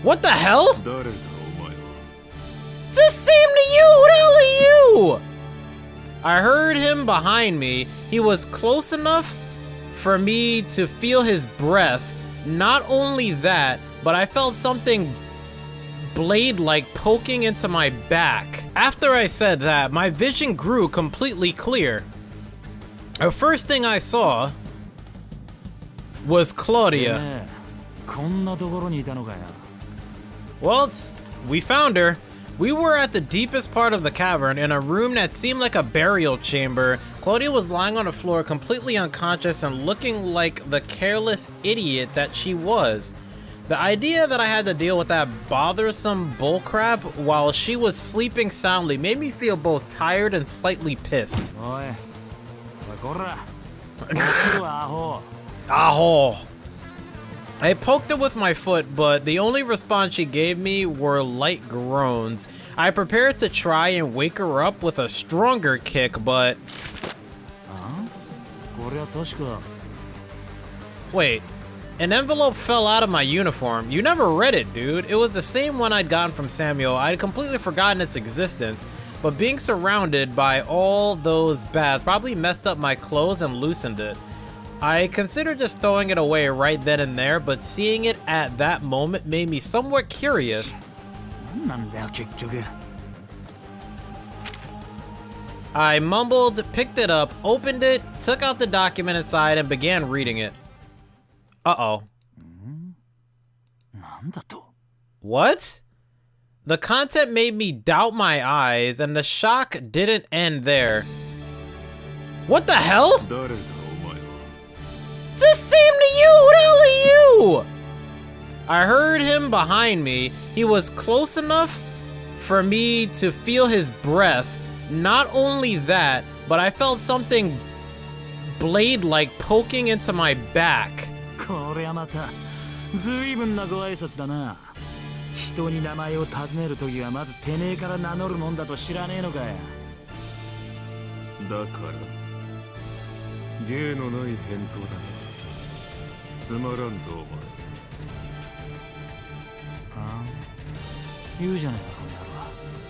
What the hell? This seemed to you! Who the hell are you? I heard him behind me. He was close enough for me to feel his breath. Not only that, but I felt something blade-like poking into my back. After I said that, my vision grew completely clear. The first thing I saw was Claudia. Well, we found her. We were at the deepest part of the cavern in a room that seemed like a burial chamber. Claudia was lying on the floor completely unconscious and looking like the careless idiot that she was. The idea that I had to deal with that bothersome bullcrap while she was sleeping soundly made me feel both tired and slightly pissed. Aho. I poked her with my foot, but the only response she gave me were light groans. I prepared to try and wake her up with a stronger kick, but... Wait, an envelope fell out of my uniform. You never read it, dude. It was the same one I'd gotten from Samuel. I'd completely forgotten its existence, but being surrounded by all those baths probably messed up my clothes and loosened it. I considered just throwing it away right then and there, but seeing it at that moment made me somewhat curious. I mumbled, picked it up, opened it, took out the document inside, and began reading it. Uh-oh. What? The content made me doubt my eyes, and the shock didn't end there. What the hell? This seemed to you! Who the hell are you? I heard him behind me. He was close enough for me to feel his breath. Not only that, but I felt something blade-like poking into my back.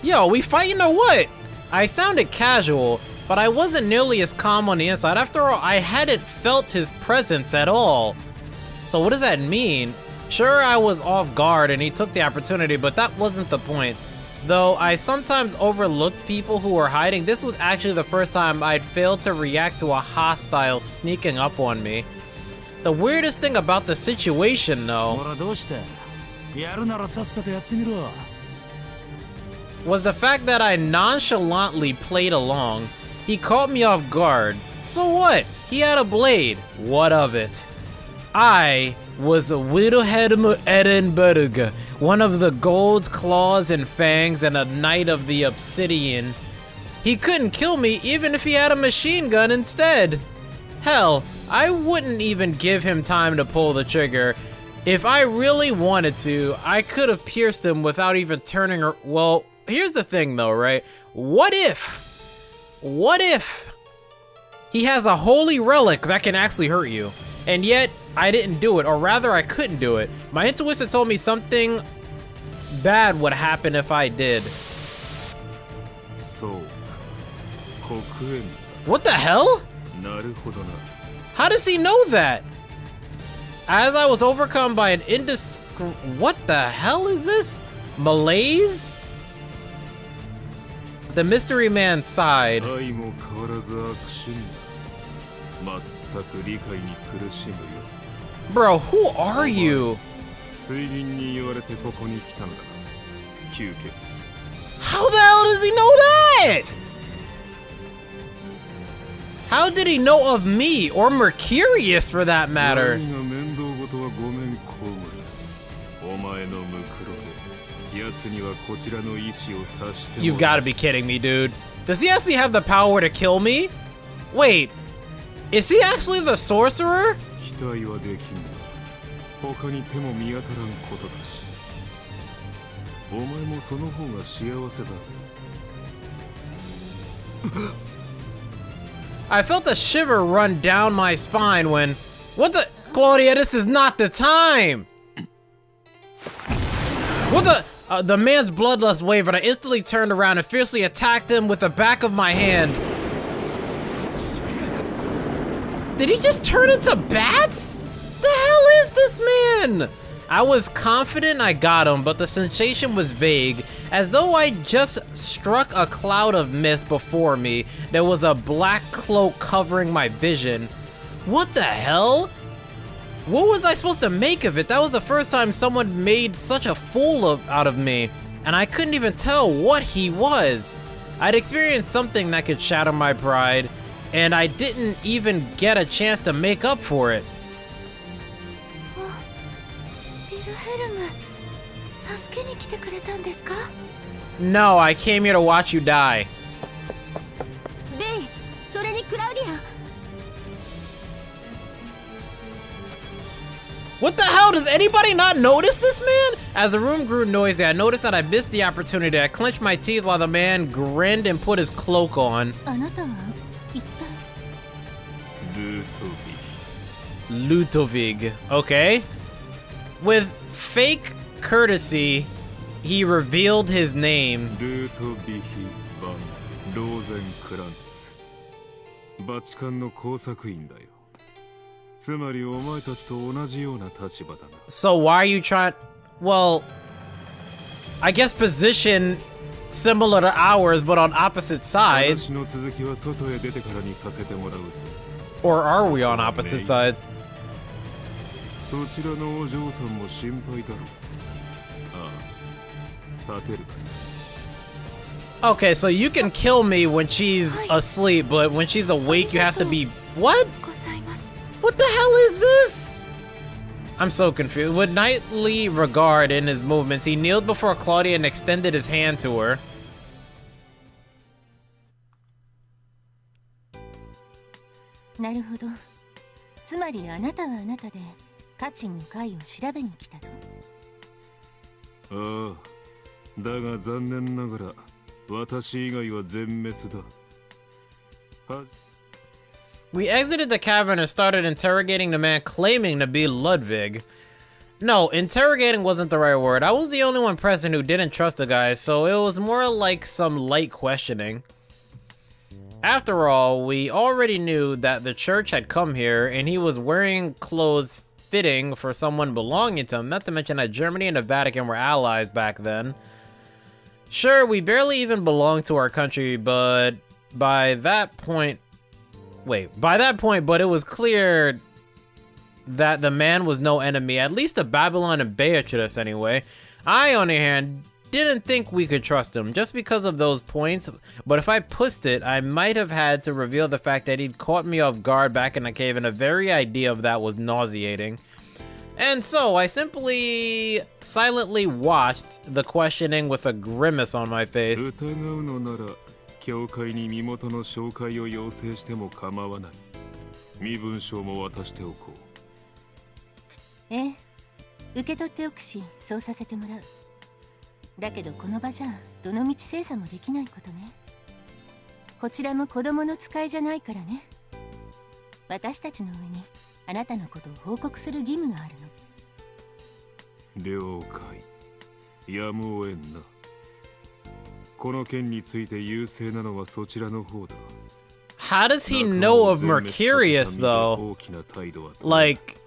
Yo, we fighting or what? I sounded casual, but I wasn't nearly as calm on the inside. After all, I hadn't felt his presence at all. So what does that mean? Sure, I was off guard and he took the opportunity, but that wasn't the point. Though I sometimes overlook people who are hiding, this was actually the first time I'd failed to react to a hostile sneaking up on me. The weirdest thing about the situation, though, was the fact that I nonchalantly played along. He caught me off guard. So what? He had a blade. What of it? I was Wilhelm Ehrenberg, one of the Gold's Claws and Fangs and a Knight of the Obsidian. He couldn't kill me even if he had a machine gun instead. Hell, I wouldn't even give him time to pull the trigger. If I really wanted to, I could have pierced him without even turning her. Well, here's the thing though, right? What if he has a holy relic that can actually hurt you? And yet, I didn't do it, or rather, I couldn't do it. My intuition told me something bad would happen if I did. What the hell? How does he know that? As I was overcome by an what the hell is this? Malaise? The mystery man sighed. Bro, who are you? How the hell does he know that? How did he know of me, or Mercurius for that matter? You've got to be kidding me, dude. Does he actually have the power to kill me? Wait, is he actually the sorcerer? I felt a shiver run down my spine when... What the... Claudia, this is not the time! What the? The man's bloodlust wavered. I instantly turned around and fiercely attacked him with the back of my hand. Did he just turn into bats? The hell is this man? I was confident I got him, but the sensation was vague, as though I just struck a cloud of mist before me. There was a black cloak covering my vision. What the hell? What was I supposed to make of it? That was the first time someone made such a fool out of me, and I couldn't even tell what he was. I'd experienced something that could shatter my pride, and I didn't even get a chance to make up for it. No, I came here to watch you die. What the hell? Does anybody not notice this man? As the room grew noisy, I noticed that I missed the opportunity. I clenched my teeth while the man grinned and put his cloak on. Lutovig. Okay. With fake courtesy, he revealed his name. So why are you trying? Well, I guess position similar to ours, but on opposite sides. Or are we on opposite sides? Okay, so you can kill me when she's asleep, but when she's awake, you have to be... What? What the hell is this? I'm so confused. With knightly regard in his movements, he kneeled before Claudia and extended his hand to her. We exited the cavern and started interrogating the man claiming to be Ludwig. No, interrogating wasn't the right word. I was the only one present who didn't trust the guy, so it was more like some light questioning. After all, we already knew that the church had come here and he was wearing clothes fitting for someone belonging to him, not to mention that Germany and the Vatican were allies back then. Sure, we barely even belonged to our country, but by that point, but it was clear that the man was no enemy, at least to Babylon and Beatrice anyway. I, on the other hand, didn't think we could trust him just because of those points, but if I pushed it, I might have had to reveal the fact that he'd caught me off guard back in the cave, and the very idea of that was nauseating. And so I simply silently watched the questioning with a grimace on my face. How does he know of Mercurius, though? Like...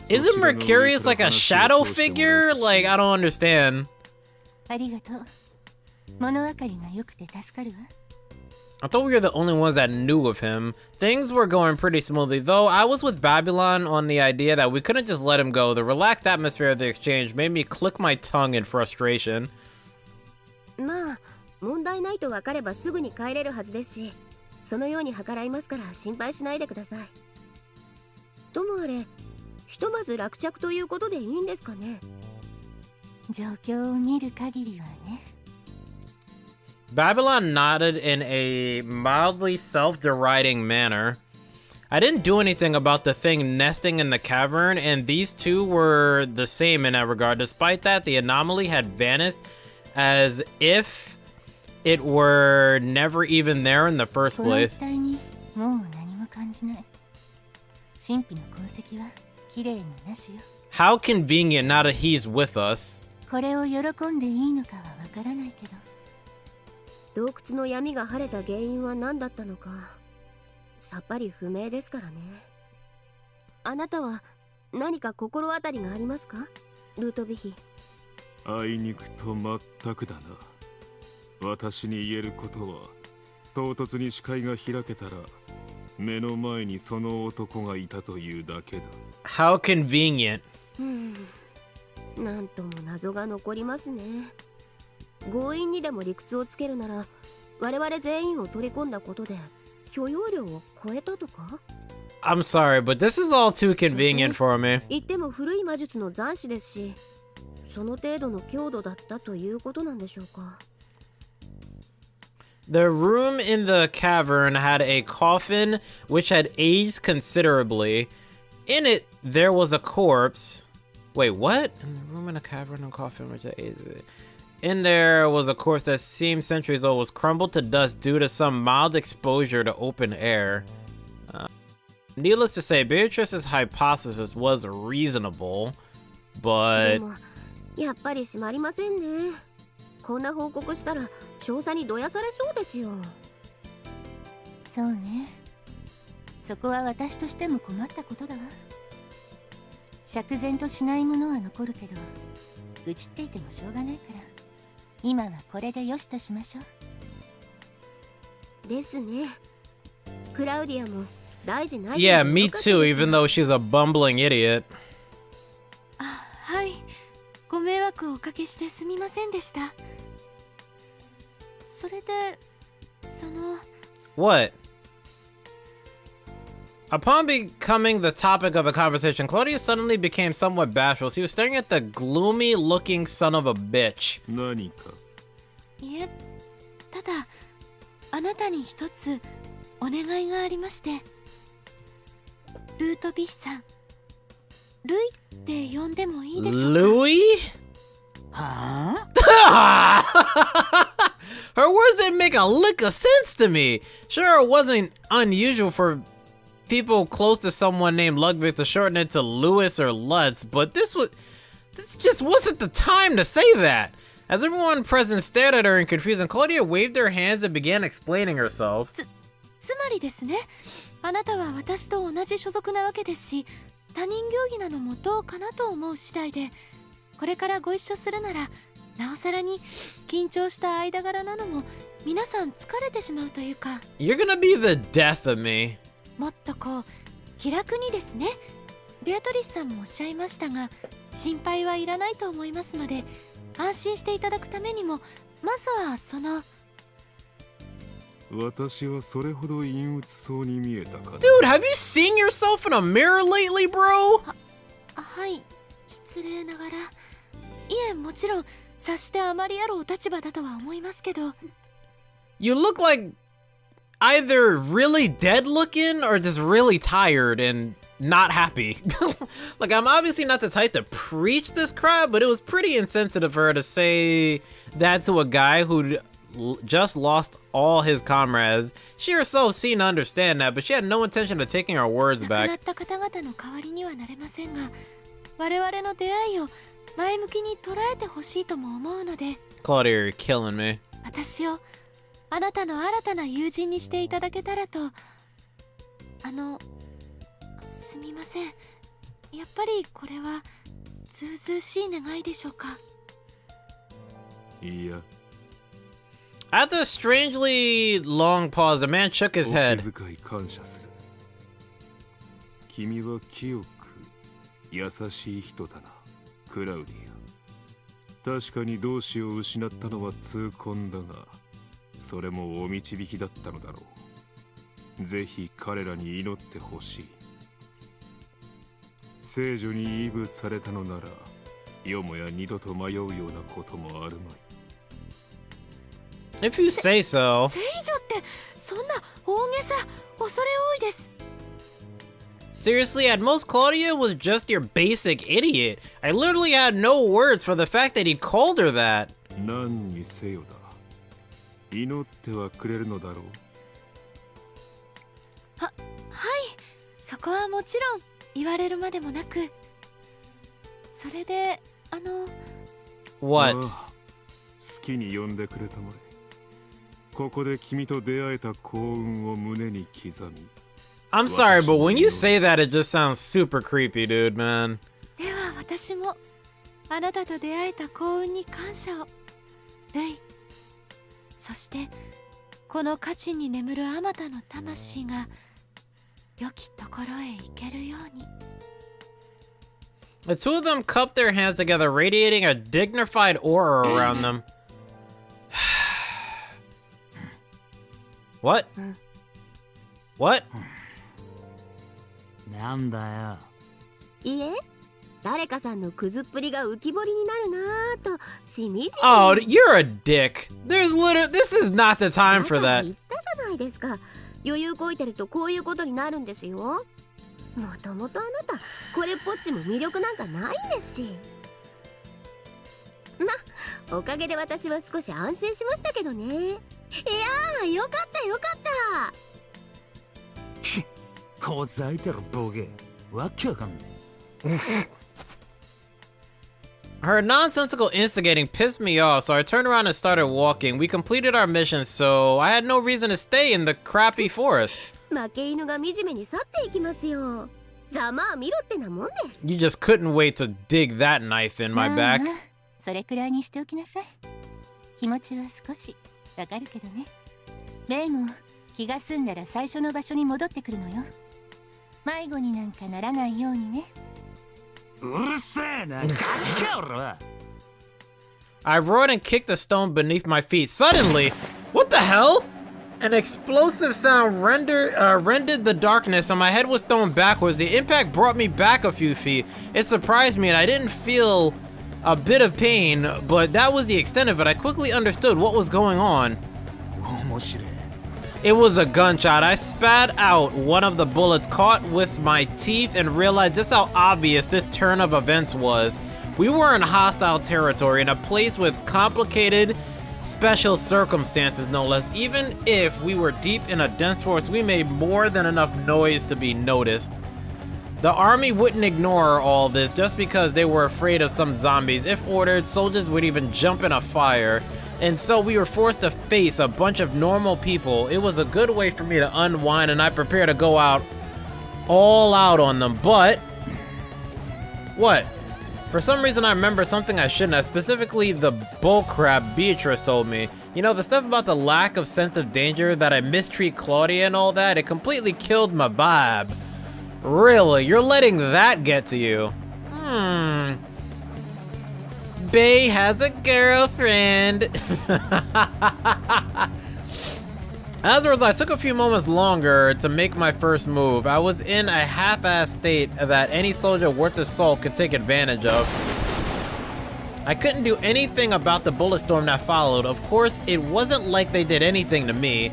Isn't Mercurius like a shadow figure? Like, I don't understand. I thought we were the only ones that knew of him. Things were going pretty smoothly, though I was with Babylon on the idea that we couldn't just let him go. The relaxed atmosphere of the exchange made me click my tongue in frustration. Babylon nodded in a mildly self-deriding manner. I didn't do anything about the thing nesting in the cavern, and these two were the same in that regard. Despite that, the anomaly had vanished as if it were never even there in the first place. 綺麗になしよ。 How convenient now that he's with us. これを喜んでいいのかはわからないけど。洞窟の闇が晴れた原因は何だったのかさっぱり不明ですからね。あなたは何か心当たりがありますか、ルートビヒ。あいにくと全くだな。私に言えることは、唐突に視界が開けたら目の前にその男がいたというだけだ。 How convenient. なんとも謎が残りますね。強引にでも理屈をつけるなら、我々全員を取り込んだことで許容量を超えたとか。 I'm sorry, but this is all too convenient for me. 言っても古い魔術の残滓ですし、その程度の強度だったということなんでしょうか。 The room in the cavern had a coffin which had aged considerably. In it, there was a corpse. Wait, what? In the room in the cavern and coffin which had aged. In there was a corpse that seemed centuries old, was crumbled to dust due to some mild exposure to open air. Needless to say, Beatrice's hypothesis was reasonable, で but もやっぱり閉まりませんね。こんな報告したら詳細にどやされそうですよ。そうね。そこは私としても困ったことだわ。釈然としないものは残るけど、愚痴っていてもしょうがないから、今はこれでよしとしましょう。ですね。クラウディアも大事ない。 yeah, me too, even though she's a bumbling idiot. あ、はい。ご迷惑をおかけしてすみませんでした。それで、What? Upon becoming the topic of the conversation, Claudia suddenly became somewhat bashful. She was staring at the gloomy-looking son of a bitch. 何か。いえ、ただ、あなたに一つお願いがありまして。ルートビヒさん、ルイって呼んでもいいでしょうか。 Louis? Her words didn't make a lick of sense to me. Sure, it wasn't unusual for people close to someone named Ludwig to shorten it to Louis or Lutz, but this just wasn't the time to say that. As everyone present stared at her in confusion, Claudia waved her hands and began explaining herself. つまりですね、あなたは私と同じ所属なわけですし、他人行儀なのもどうかなと思う次第で、これからご一緒するならなおさらに緊張した間柄なのも皆さん疲れてしまうというか。 You're gonna be the death of me. もっとこう気楽にですね。ベアトリスさんもおっしゃいましたが、心配はいらないと思いますので、安心していただくためにもまずは私はそれほど陰鬱そうに見えたか。 Dude, have you seen yourself in a mirror lately, bro? はい、失礼ながら。いえ、もちろん察してあまりあるお立場だとは思いますけど。 You look like either really dead looking or just really tired and not happy. Like, I'm obviously not the type to preach this crap, but it was pretty insensitive of her to say that to a guy who just lost all his comrades. She herself seemed to understand that, but she had no intention of taking her words 亡くな back. った方々の代わりにはなれませんが、我々の出会いを前向きに捉えてほしいとも思うので、 Claudia, you're killing me. 私をあなたの新たな友人にしていただけたらと。すみません。やっぱりこれはずうずうしい願いでしょうか。いや。 After a strangely long pause, the man shook his お head. 気遣い感謝する。君は清く優しい人だな、クラウディア。確かに同志を失ったのは痛恨だが、それもお導きだったのだろう。ぜひ彼らに祈ってほしい。聖女に異舞されたのなら、よもや二度と迷うようなこともあるまい。 If you say so. 聖女ってそんな大げさ、恐れ多いです。 Seriously, at most, Claudia was just your basic idiot. I literally had no words for the fact that he called her that. 何にせよだ。祈ってはくれるのだろう。はい、そこはもちろん言われるまでもなく、それでWhat? ああ、好きに呼んでくれたまえ。ここで君と出会えた幸運を胸に刻み。I'm sorry, but when you say that, it just sounds super creepy, dude, man. では私もあなたと出会えた幸運に感謝を、ルイ。そしてこの価値に眠るあまたの魂が良きところへ行けるように。 The two of them cupped their hands together, radiating a dignified aura around them. What? What? なんだよ。いえ、誰かさんのクズっぷりが浮き彫りになるなぁとしみじみ。 Oh, you're a dick. There's literally, this is not the time for だから that. 言ったじゃないですか。余裕こいてるとこういうことになるんですよ。もともとあなたこれっぽっちも魅力なんかないんですし。ま、おかげで私は少し安心しましたけどね。いやー、よかったよかった。ほざいてるボケ。わけわかんない。Her nonsensical instigating pissed me off, so I turned around and started walking. We completed our mission, so I had no reason to stay in the crappy forest. 負け犬が惨めに去っていきますよ。ざまあ見ろってなもんです。 You just couldn't wait to dig that knife in my まあ back. まあそれくらいにしておきなさい。気持ちは少しわかるけどね。レイも気が済んだら最初の場所に戻ってくるのよ。迷子になんかならないようにね。うるせえな。ガキか俺は。 I roared and kicked the stone beneath my feet. Suddenly, what the hell? An explosive sound rended the darkness and my head was thrown backwards. The impact brought me back a few feet. It surprised me and I didn't feel a bit of pain, but that was the extent of it. I quickly understood what was going on. 面白い。 It was a gunshot. I spat out one of the bullets, caught with my teeth, and realized just how obvious this turn of events was. We were in hostile territory, in a place with complicated special circumstances, no less. Even if we were deep in a dense forest, we made more than enough noise to be noticed. The army wouldn't ignore all this just because they were afraid of some zombies. If ordered, soldiers would even jump in a fire. And so we were forced to face a bunch of normal people. It was a good way for me to unwind, and I prepared to go out all out on them. But what? For some reason, I remember something I shouldn't have, specifically the bullcrap Beatrice told me. You know, the stuff about the lack of sense of danger, that I mistreat Claudia and all that, it completely killed my vibe. Really? You're letting that get to you? Bey has a girlfriend. As a result, I took a few moments longer to make my first move. I was in a half-assed state that any soldier worth his salt could take advantage of. I couldn't do anything about the bullet storm that followed. Of course, it wasn't like they did anything to me.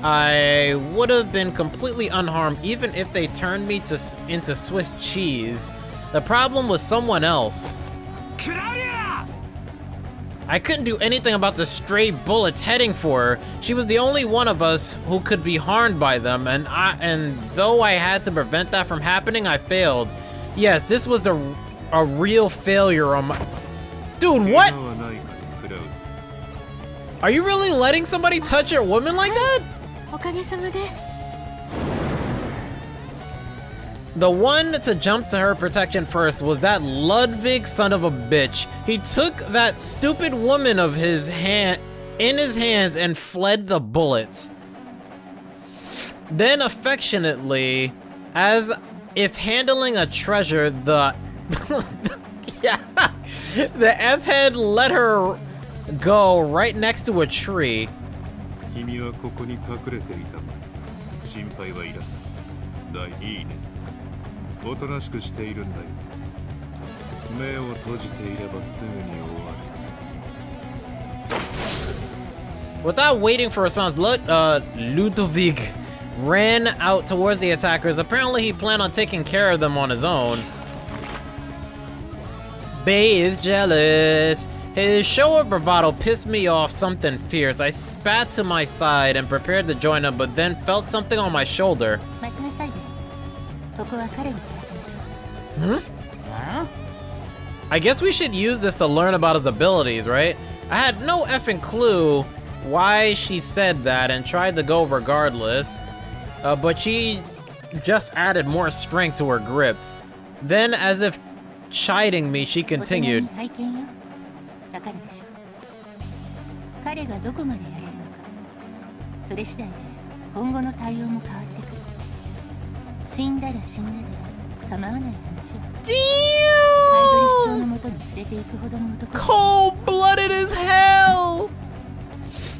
I would have been completely unharmed even if they turned me into Swiss cheese. The problem was someone else. I couldn't do anything about the stray bullets heading for her. She was the only one of us who could be harmed by them, and though I had to prevent that from happening, I failed. Yes, this was a real failure on my... Dude, what? Are you really letting somebody touch your woman like that? おかげさまで。 The one to jump to her protection first was that Ludwig son of a bitch. He took that stupid woman of his hand in his hands and fled the bullets. Then affectionately, as if handling a treasure, the the F-head let her go right next to a tree. 君はここに隠れていたまえ。心配はいらない。いいね。おとなしくしているんだよ。目を閉じていればすぐに終わる。 Without waiting for a response, Ludovic ran out towards the attackers. Apparently, he planned on taking care of them on his own. Bey is jealous. His show of bravado pissed me off something fierce. I spat to my side and prepared to join him, but then felt something on my shoulder. 待ちなさいね。ここは彼に話しましょう。I guess we should use this to learn about his abilities, right? I had no effing clue why she said that and tried to go regardless, but she just added more strength to her grip. Then, as if chiding me, she continued. わかるでしょ。彼がどこまでやれるのか、それ次第で今後の対応も変わってくる。死んだら死んだで構わない話は。ハイドリフ卿の元に連れて行くほどの男。Cold-blooded as hell!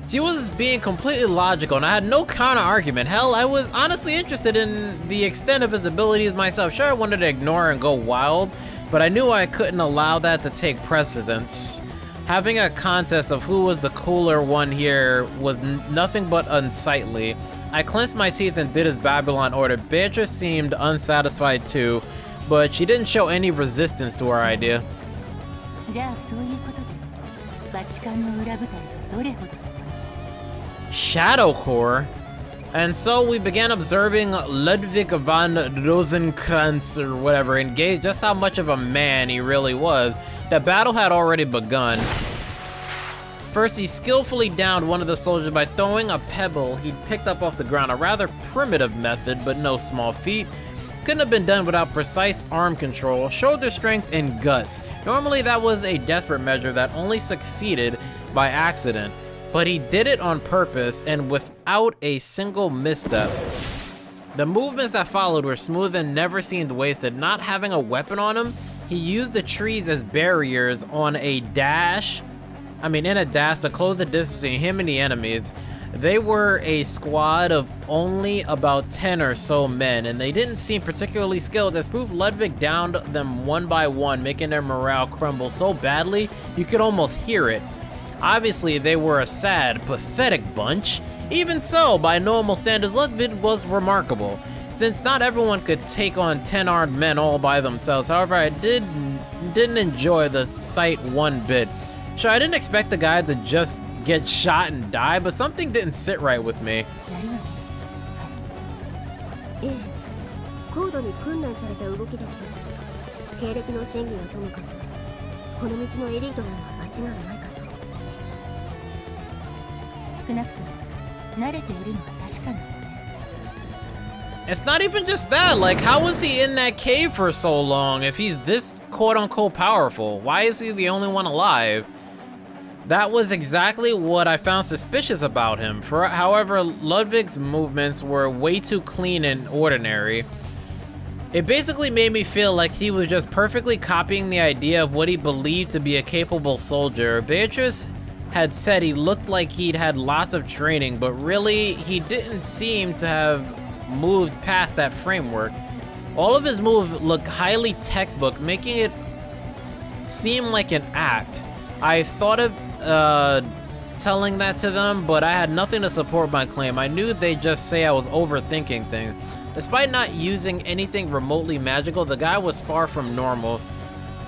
She was being completely logical, and I had no counter-argument. Hell, I was honestly interested in the extent of his abilities myself. Sure, I wanted to ignore and go wild, but I knew I couldn't allow that to take precedence. Having a contest of who was the cooler one here was nothing but unsightly. I clenched my teeth and did as Babylon ordered. Beatrice seemed unsatisfied too, but she didn't show any resistance to our idea. じゃあそういうことで、バチカンの裏舞台がどれほどだ。Shadow Core? And so we began observing Ludwig von Rosenkrantz or whatever and gauged just how much of a man he really was. The battle had already begun. First, he skillfully downed one of the soldiers by throwing a pebble he'd picked up off the ground, a rather primitive method, but no small feat. Couldn't have been done without precise arm control, shoulder strength, and guts. Normally, that was a desperate measure that only succeeded by accident. But he did it on purpose and without a single misstep. The movements that followed were smooth and never seemed wasted. Not having a weapon on him, he used the trees as barriers in a dash to close the distance between him and the enemies. They were a squad of only about 10 or so men, and they didn't seem particularly skilled. As proof, Ludwig downed them one by one, making their morale crumble so badly you could almost hear it. Obviously, they were a sad, pathetic bunch. Even so, by normal standards, Ludwig was remarkable. Since not everyone could take on 10 armed men all by themselves, however, I didn't enjoy the sight one bit. Sure, I didn't expect the guy to just get shot and die, but something didn't sit right with me. ええ、高度に訓練された動きです。経歴の真偽はともかく、この道のエリートなのは間違いないかと。少なくとも慣れているのは確かなのね。It's not even just that. Like, how was he in that cave for so long if he's this quote-unquote powerful? Why is he the only one alive? That was exactly what I found suspicious about him. However, Ludwig's movements were way too clean and ordinary. It basically made me feel like he was just perfectly copying the idea of what he believed to be a capable soldier. Beatrice had said he looked like he'd had lots of training, but really, he didn't seem to have moved past that framework. All of his moves looked highly textbook, making it seem like an act. I thought of telling that to them, but I had nothing to support my claim. I knew they'd just say I was overthinking things. Despite not using anything remotely magical, the guy was far from normal.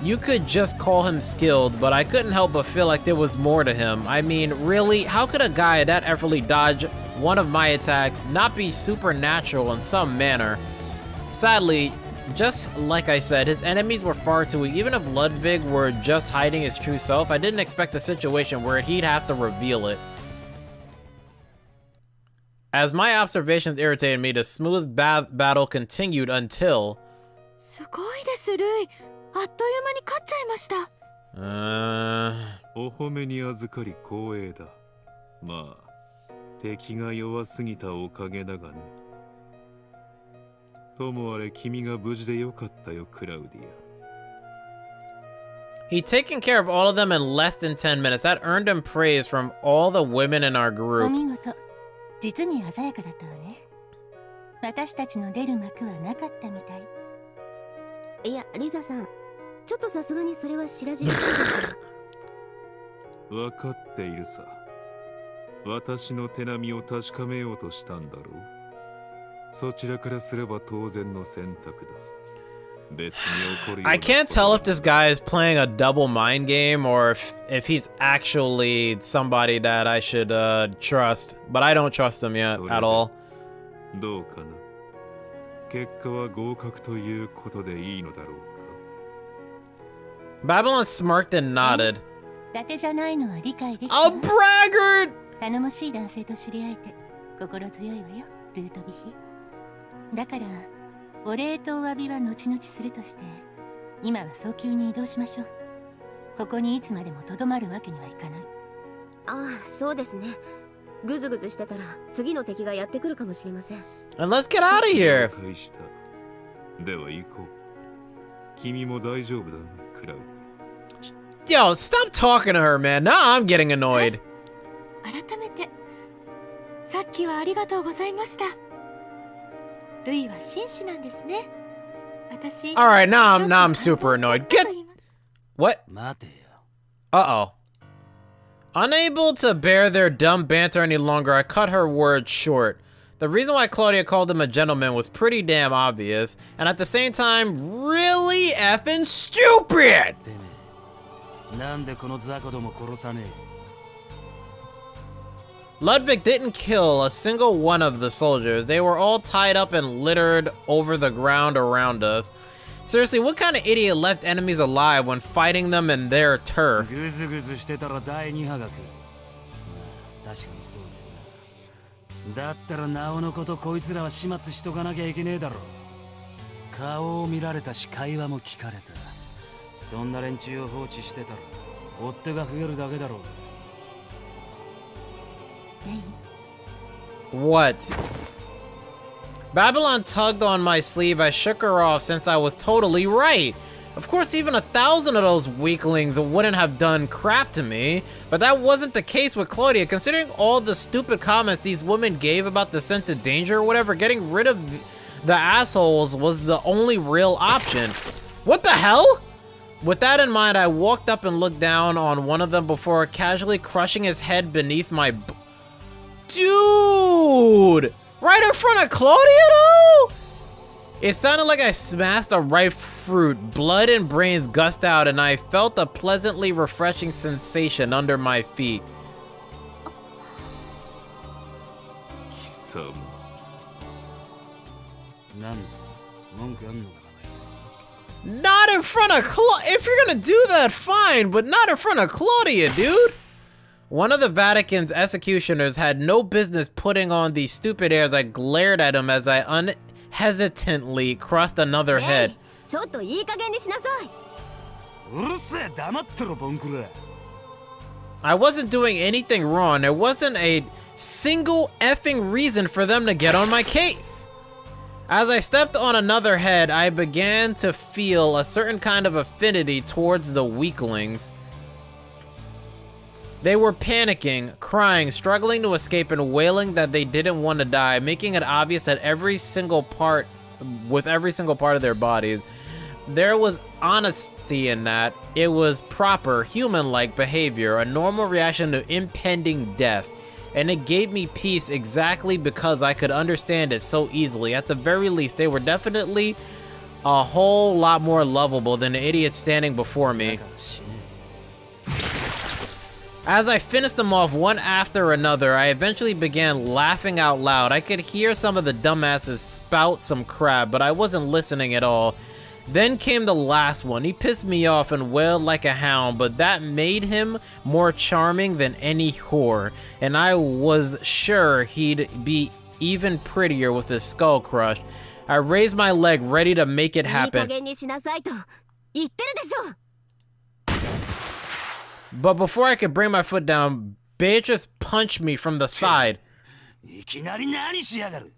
You could just call him skilled, but I couldn't help but feel like there was more to him. I mean, really, how could a guy that effortlessly dodge one of my attacks not be supernatural in some manner? Sadly, just like I said, his enemies were far too weak. Even if Ludwig were just hiding his true self, I didn't expect a situation where he'd have to reveal it. As my observations irritated me, the smooth battle continued until... すごいです、ルイ。あっという間に勝っちゃいました。お褒めに預かり光栄だ。まあ、敵が弱すぎたおかげだがね。ともあれ君が無事でよかったよ、クラウディア。He'd taken care of all of them in less than 10 minutes. That earned him praise from all the women in our お group. 見事。実に鮮やかだったわね。私たちの出る幕はなかったみたい。いや、リザさん、ちょっとさすがにそれは白々しいですよ。分かっているさ。私の手並みを確かめようとしたんだろう。そちらからすれば当然の選択だ。I can't tell if this guy is playing a double mind game or if he's actually somebody that I should trust, but I don't trust him yet at all. どうかな。結果は合格ということでいいのだろうか。Babylon smirked and nodded. 伊達じゃないのは理解できた A braggart! 頼もしい男性と知り合えて心強いわよ、ルートビヒ。だからお礼とお詫びは後々するとして、今は早急に移動しましょう。ここにいつまでもとどまるわけにはいかない。ああ、そうですね。ぐずぐずしてたら次の敵がやってくるかもしれません。 And let's get out of here! 了解した。では行こう。君も大丈夫だな、クラウディ。 Yo, stop talking to her, man. Now I'm getting annoyed. 改めてさっきはありがとうございました。ルイは紳士なんですね。私 Alright, now ちょっ I'm と now I'm super 感動し annoyed. ちゃった Get と言います。 what? 待てよ。 Uh-oh. Unable to bear their dumb banter any longer, I cut her words short. The reason why Claudia called him a gentleman was pretty damn obvious, and at the same time, really effing stupid! てめえ、なんでこの雑魚ども殺さねえ。 Ludwig didn't kill a single one of the soldiers. They were all tied up and littered over the ground around us. Seriously, what kind of idiot left enemies alive when fighting them in their turf? ぐずぐずしてたら第二波学。まあ確かにそうだよな。だったらなおのことこいつらは始末しとかなきゃいけねえだろ。顔を見られたし会話も聞かれた。そんな連中を放置してたら追っ手が増えるだけだろう。 What? Babylon tugged on my sleeve. I shook her off since I was totally right. Of course, even 1,000 of those weaklings wouldn't have done crap to me, but that wasn't the case with Claudia. Considering all the stupid comments these women gave about the sense of danger or whatever, getting rid of the assholes was the only real option. What the hell? With that in mind, I walked up and looked down on one of them before casually crushing his head beneath my... Dude! Right in front of Claudia, though? It sounded like I smashed a ripe fruit. Blood and brains gushed out, and I felt a pleasantly refreshing sensation under my feet. 貴様。なんだ、文句あんのかな。 Not in front of If you're gonna do that, fine, but not in front of Claudia, dude. One of the Vatican's executioners had no business putting on these stupid airs. I glared at him as I unhesitantly crossed another head. ちょっといい加減にしなさい。うるせえ、黙ってろ、ボンクラ。 I wasn't doing anything wrong. There wasn't a single effing reason for them to get on my case. As I stepped on another head, I began to feel a certain kind of affinity towards the weaklings. They were panicking, crying, struggling to escape, and wailing that they didn't want to die, making it obvious that every single part of their bodies. There was honesty in that. It was proper, human-like behavior, a normal reaction to impending death. And it gave me peace exactly because I could understand it so easily. At the very least, they were definitely a whole lot more lovable than the idiot standing before me. As I finished them off one after another, I eventually began laughing out loud. I could hear some of the dumbasses spout some crap, but I wasn't listening at all. Then came the last one. He pissed me off and wailed like a hound, but that made him more charming than any whore. And I was sure he'd be even prettier with his skull crushed. I raised my leg, ready to make it いい加 happen. 減にしなさいと言ってるでしょ。 But before I could bring my foot down, Beatrice punched me from the side. いきなり何しやがる。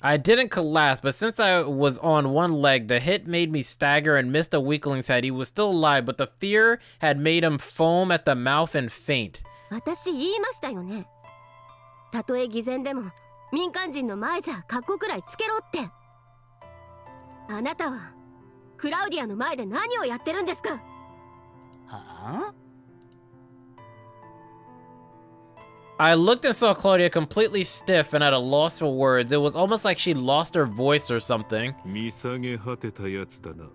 I didn't collapse, but since I was on one leg, the hit made me stagger and missed a weakling's head. He was still alive, but the fear had made him foam at the mouth and faint. 私言いましたよね。たとえ偽善でも民間人の前じゃカッコくらいつけろって。あなたはクラウディアの前で何をやってるんですか。はあ？ I looked and saw Claudia completely stiff and at a loss for words. It was almost like she lost her voice or something. 見下げ果てたやつだな。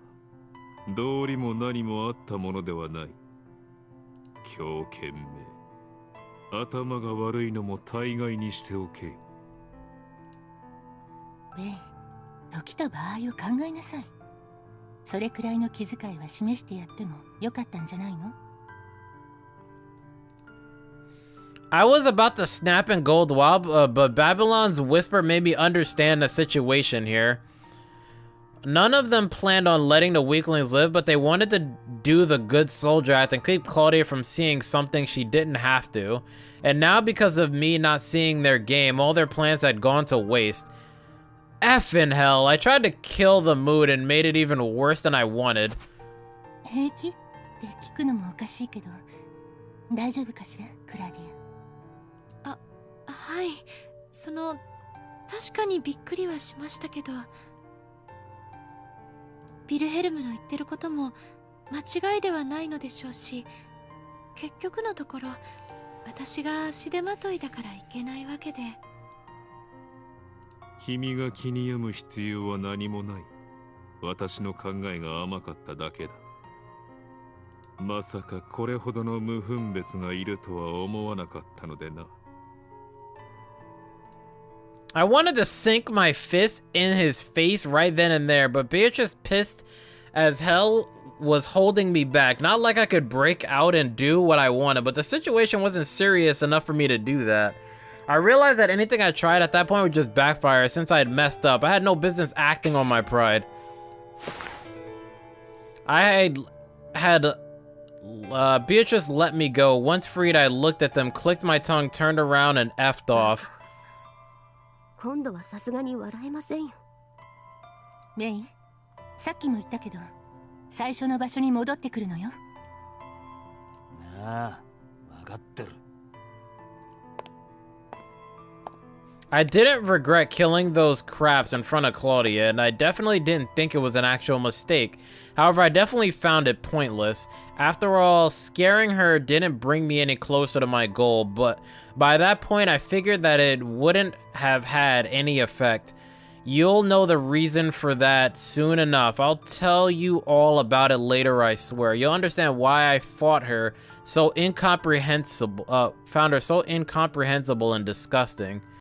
道理も何もあったものではない。狂犬め。頭が悪いのも大概にしておけ。メイ、時と場合を考えなさい。それくらいの気遣いは示してやってもよかったんじゃないの？ I was about to snap and gold wob, but Babylon's whisper made me understand the situation here. None of them planned on letting the weaklings live, but they wanted to do the good soldier act and keep Claudia from seeing something she didn't have to. And now, because of me not seeing their game, all their plans had gone to waste. Effing hell, I tried to kill the mood and made it even worse than I wanted. 平気って聞くのもおかしいけど、大丈夫かしら、クラウディはい、確かにびっくりはしましたけど、ビルヘルムの言ってることも間違いではないのでしょうし、結局のところ私が足手まといだからいけないわけで。君が気に病む必要は何もない。私の考えが甘かっただけだ。まさかこれほどの無分別がいるとは思わなかったのでな。I wanted to sink my fist in his face right then and there, but Beatrice, pissed as hell, was holding me back. Not like I could break out and do what I wanted, but the situation wasn't serious enough for me to do that. I realized that anything I tried at that point would just backfire since I had messed up. I had no business acting on my pride. I had Beatrice let me go. Once freed, I looked at them, clicked my tongue, turned around, and effed off. 今度はさすがに笑えませんよ。メイ、さっきも言ったけど、最初の場所に戻ってくるのよ。なあ、分かってる。I didn't regret killing those craps in front of Claudia, and I definitely didn't think it was an actual mistake. However, I definitely found it pointless. After all, scaring her didn't bring me any closer to my goal, but by that point, I figured that it wouldn't have had any effect. You'll know the reason for that soon enough. I'll tell you all about it later, I swear. You'll understand why I fought her so incomprehensible, found her so incomprehensible and disgusting.